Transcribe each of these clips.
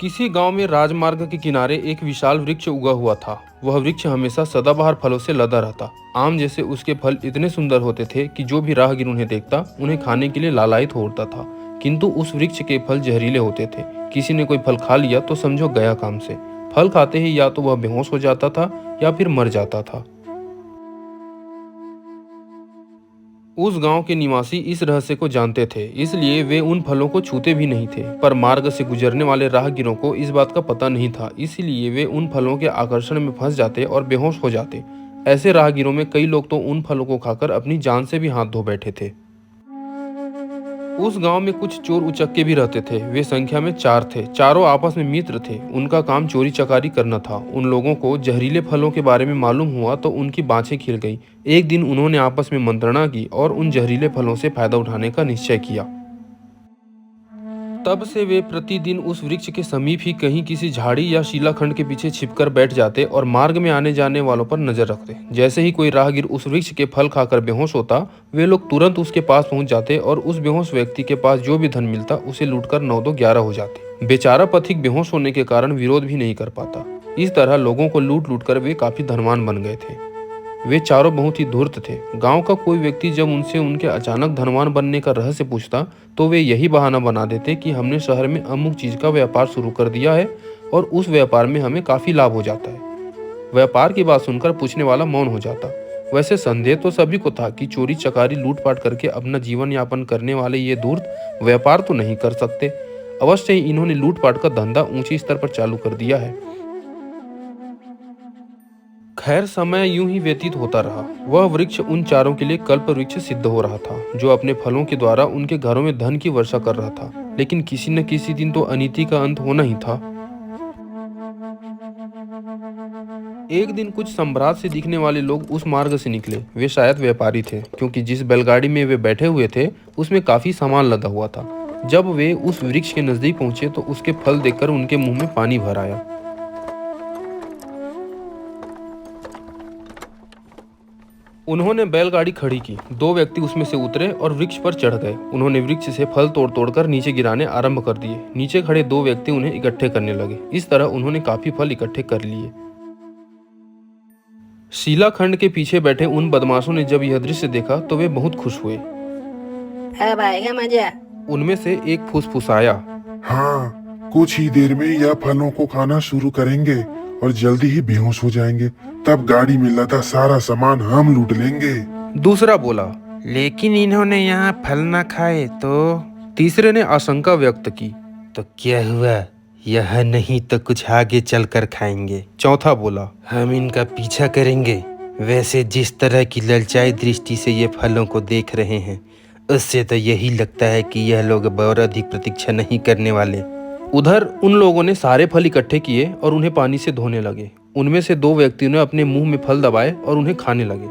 किसी गांव में राजमार्ग के किनारे एक विशाल वृक्ष उगा हुआ था। वह वृक्ष हमेशा सदाबहार फलों से लदा रहता। आम जैसे उसके फल इतने सुंदर होते थे कि जो भी राहगीर उन्हें देखता उन्हें खाने के लिए लालायित हो उठता था। किंतु उस वृक्ष के फल जहरीले होते थे। किसी ने कोई फल खा लिया तो समझो गया काम से। फल खाते ही या तो वह बेहोश हो जाता था या फिर मर जाता था। उस गांव के निवासी इस रहस्य को जानते थे, इसलिए वे उन फलों को छूते भी नहीं थे। पर मार्ग से गुजरने वाले राहगीरों को इस बात का पता नहीं था, इसलिए वे उन फलों के आकर्षण में फंस जाते और बेहोश हो जाते। ऐसे राहगीरों में कई लोग तो उन फलों को खाकर अपनी जान से भी हाथ धो बैठे थे। उस गांव में कुछ चोर उचक्के भी रहते थे। वे संख्या में 4 थे। चारों आपस में मित्र थे। उनका काम चोरी चकारी करना था। उन लोगों को जहरीले फलों के बारे में मालूम हुआ तो उनकी बाँछें खिल गईं। एक दिन उन्होंने आपस में मंत्रणा की और उन जहरीले फलों से फायदा उठाने का निश्चय किया। तब से वे प्रतिदिन उस वृक्ष के समीप ही कहीं किसी झाड़ी या शिलाखंड के पीछे छिपकर बैठ जाते और मार्ग में आने जाने वालों पर नजर रखते। जैसे ही कोई राहगीर उस वृक्ष के फल खाकर बेहोश होता, वे लोग तुरंत उसके पास पहुंच जाते और उस बेहोश व्यक्ति के पास जो भी धन मिलता उसे लूटकर 9-2-11 हो जाते। बेचारा पथिक बेहोश होने के कारण विरोध भी नहीं कर पाता। इस तरह लोगों को लूट लूट कर वे काफी धनवान बन गए थे। वे चारों बहुत ही धूर्त थे। गांव का कोई व्यक्ति जब उनसे उनके अचानक धनवान बनने का रहस्य पूछता तो वे यही बहाना बना देते कि हमने शहर में अमुक चीज का व्यापार शुरू कर दिया है और उस व्यापार में हमें काफी लाभ हो जाता है। व्यापार की बात सुनकर पूछने वाला मौन हो जाता। वैसे संदेह तो सभी को था कि चोरी चकारी लूटपाट करके अपना जीवन यापन करने वाले ये धूर्त व्यापार तो नहीं कर सकते। अवश्य ही इन्होंने लूटपाट का धंधा ऊंचे स्तर पर चालू कर दिया है। खैर, समय यूं ही व्यतीत होता रहा। वह वृक्ष उन चारों के लिए कल्प वृक्ष सिद्ध हो रहा था, जो अपने फलों के द्वारा उनके घरों में धन की वर्षा कर रहा था। लेकिन किसी न किसी दिन तो अनीति का अंत होना ही था। एक दिन कुछ सम्राट से दिखने वाले लोग उस मार्ग से निकले। वे शायद व्यापारी थे, क्योंकि जिस बैलगाड़ी में वे बैठे हुए थे उसमें काफी सामान लदा हुआ था। जब वे उस वृक्ष के नजदीक पहुंचे तो उसके फल देखकर उनके मुंह में पानी भर आया। उन्होंने बैलगाड़ी खड़ी की। 2 व्यक्ति उसमें से उतरे और वृक्ष पर चढ़ गए। उन्होंने वृक्ष से फल तोड़ तोड़कर नीचे गिराने आरंभ कर दिए। नीचे खड़े 2 व्यक्ति उन्हें इकट्ठे करने लगे। इस तरह उन्होंने काफी फल इकट्ठे कर लिए। शिलाखंड के पीछे बैठे उन बदमाशों ने जब यह दृश्य देखा तो वे बहुत खुश हुए। अब आएगा मजा। उनमें से एक फुसफुसाया, हाँ, कुछ ही देर में यह फलों को खाना शुरू करेंगे और जल्दी ही बेहोश हो जाएंगे। तब गाड़ी में लदा सारा सामान हम लूट लेंगे। दूसरा बोला। लेकिन इन्होंने यहाँ फल न खाए तो? तीसरे ने आशंका व्यक्त की। तो क्या हुआ, यह नहीं तो कुछ आगे चलकर खाएंगे। चौथा बोला। हम इनका पीछा करेंगे। वैसे जिस तरह की ललचाई दृष्टि से ये फलों को देख रहे हैं, उससे तो यही लगता है कि यह लोग और अधिक प्रतीक्षा नहीं करने वाले। उधर उन लोगों ने सारे फल इकट्ठे किए और उन्हें पानी से धोने लगे। उनमें से 2 व्यक्तियों ने अपने मुंह में फल दबाए और उन्हें खाने लगे।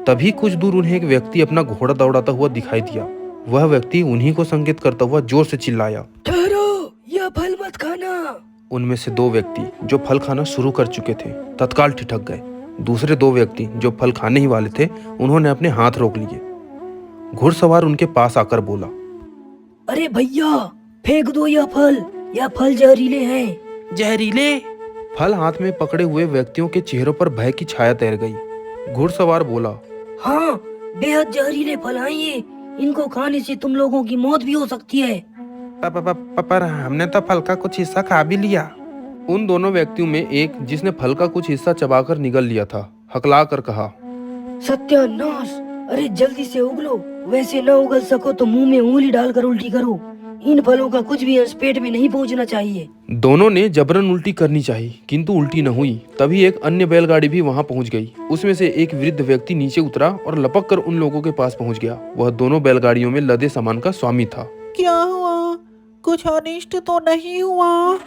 तभी कुछ दूर उन्हें एक व्यक्ति अपना घोड़ा दौड़ाता हुआ दिखाई दिया। वह व्यक्ति उन्हीं को संकेत करता हुआ जोर से चिल्लाया, ठहरो, यह फल मत खाना। उनमें से 2 व्यक्ति जो फल खाना शुरू कर चुके थे तत्काल ठिठक गए। दूसरे 2 व्यक्ति जो फल खाने ही वाले थे उन्होंने अपने हाथ रोक लिए। घुड़सवार उनके पास आकर बोला, अरे भैया, फेंक दो यह फल जहरीले हैं। जहरीले? फल हाथ में पकड़े हुए व्यक्तियों के चेहरों पर भय की छाया तैर गई। घुड़सवार बोला, हाँ, बेहद जहरीले फल हैं ये। इनको खाने से तुम लोगों की मौत भी हो सकती है। पर हमने तो फल का कुछ हिस्सा खा भी लिया। उन दोनों व्यक्तियों में एक, जिसने फल का कुछ हिस्सा चबाकर निगल लिया था, हकला कर कहा, सत्यानाश! अरे जल्दी से उगलो। वैसे न उगल सको तो मुंह में उंगली डालकर उल्टी करो। इन फलों का कुछ भी अंश पेट में नहीं पहुंचना चाहिए। दोनों ने जबरन उल्टी करनी चाहिए, किंतु उल्टी न हुई। तभी एक अन्य बैलगाड़ी भी वहां पहुंच गई। उसमें से एक वृद्ध व्यक्ति नीचे उतरा और लपक कर उन लोगों के पास पहुंच गया। वह दोनों बैलगाड़ियों में लदे सामान का स्वामी था। क्या हुआ? कुछ अनिष्ट तो नहीं हुआ?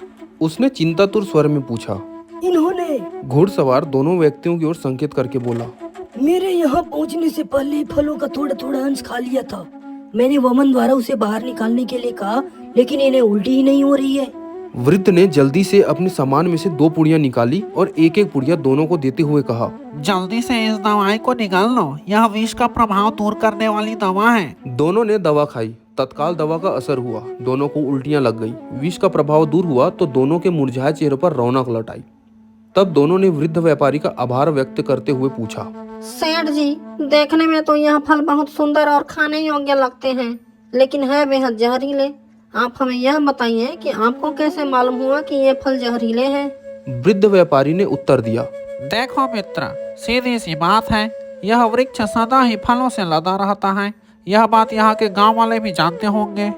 उसने चिंतातुर स्वर में पूछा। इन्होंने, घुड़सवार दोनों व्यक्तियों की ओर संकेत करके बोला, मेरे यहाँ पहुँचने से पहले फलों का थोड़ा थोड़ा अंश खा लिया था। मैंने वमन द्वारा उसे बाहर निकालने के लिए कहा, लेकिन इन्हें उल्टी ही नहीं हो रही है। वृद्ध ने जल्दी से अपने सामान में से 2 पुड़ियां निकाली और एक-एक पुड़िया दोनों को देते हुए कहा, जल्दी से इस दवाई को निकाल लो। यह विष का प्रभाव दूर करने वाली दवा है। दोनों ने दवा खाई। तत्काल दवा का असर हुआ। दोनों को उल्टियां लग गई। विष का प्रभाव दूर हुआ तो दोनों के मुरझाए चेहरों पर रौनक लौट आई। तब दोनों ने वृद्ध व्यापारी का आभार व्यक्त करते हुए पूछा, सेठ जी, देखने में तो यह फल बहुत सुंदर और खाने योग्य लगते हैं, लेकिन है बेहद जहरीले। आप हमें यह बताइए कि आपको कैसे मालूम हुआ कि ये फल जहरीले हैं? वृद्ध व्यापारी ने उत्तर दिया, देखो मित्र, सीधी सी बात है, यह वृक्ष सदा ही फलों से लदा रहता है। यह बात यहाँ के गांव वाले भी जानते होंगे।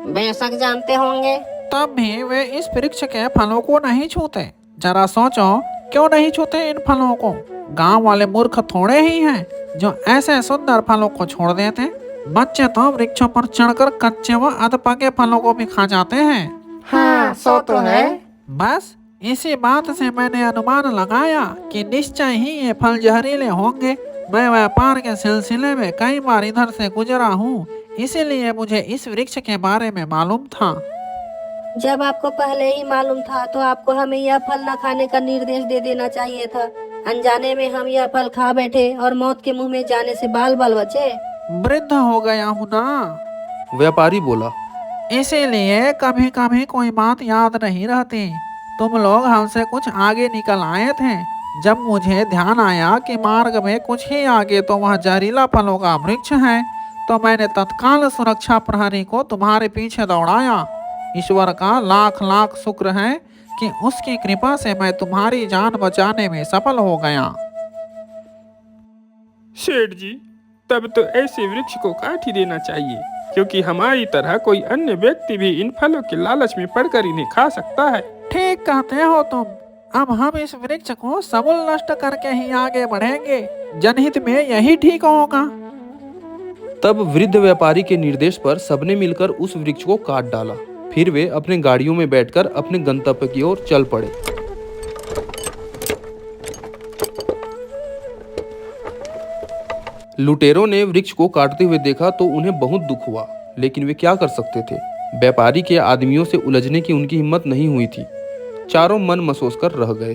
बेशक जानते होंगे। तब भी वे इस वृक्ष के फलों को नहीं छूते। जरा सोचो, क्यों नहीं छूते इन फलों को? गांव वाले मूर्ख थोड़े ही हैं जो ऐसे सुंदर फलों को छोड़ देते। बच्चे तो वृक्षों पर चढ़कर कच्चे व अधपके फलों को भी खा जाते हैं। हाँ, सो तो है। बस इसी बात से मैंने अनुमान लगाया कि निश्चय ही ये फल जहरीले होंगे। मैं व्यापार के सिलसिले में कई बार इधर से गुजरा हूँ, इसीलिए मुझे इस वृक्ष के बारे में मालूम था। जब आपको पहले ही मालूम था तो आपको हमें यह फल न खाने का निर्देश दे देना चाहिए था। अनजाने में हम यह फल खा बैठे और मौत के मुंह में जाने से बाल बाल बचे। वृद्ध हो गया हूँ ना, व्यापारी बोला। इसीलिए कभी कभी कोई बात याद नहीं रहती। तुम लोग हमसे कुछ आगे निकल आए थे। जब मुझे ध्यान आया कि मार्ग में कुछ ही आगे तो वह जहरीला फलों का वृक्ष है, तो मैंने तत्काल सुरक्षा प्रहरी को तुम्हारे पीछे दौड़ाया। ईश्वर का लाख लाख शुक्र है कि उसकी कृपा से मैं तुम्हारी जान बचाने में सफल हो गया। सेठ जी, तब तो ऐसे वृक्ष को काट ही देना चाहिए, क्योंकि हमारी तरह कोई अन्य व्यक्ति भी इन फलों के लालच में पड़कर इन्हें खा सकता है। ठीक कहते हो तुम। अब हम इस वृक्ष को समूल नष्ट करके ही आगे बढ़ेंगे। जनहित में यही ठीक होगा। तब वृद्ध व्यापारी के निर्देश पर सबने मिलकर उस वृक्ष को काट डाला। फिर वे अपने गाड़ियों में बैठकर अपने गंतव्य की ओर चल पड़े। लुटेरों ने वृक्ष को काटते हुए देखा तो उन्हें बहुत दुख हुआ, लेकिन वे क्या कर सकते थे? व्यापारी के आदमियों से उलझने की उनकी हिम्मत नहीं हुई थी। चारों मन मसोस कर रह गए।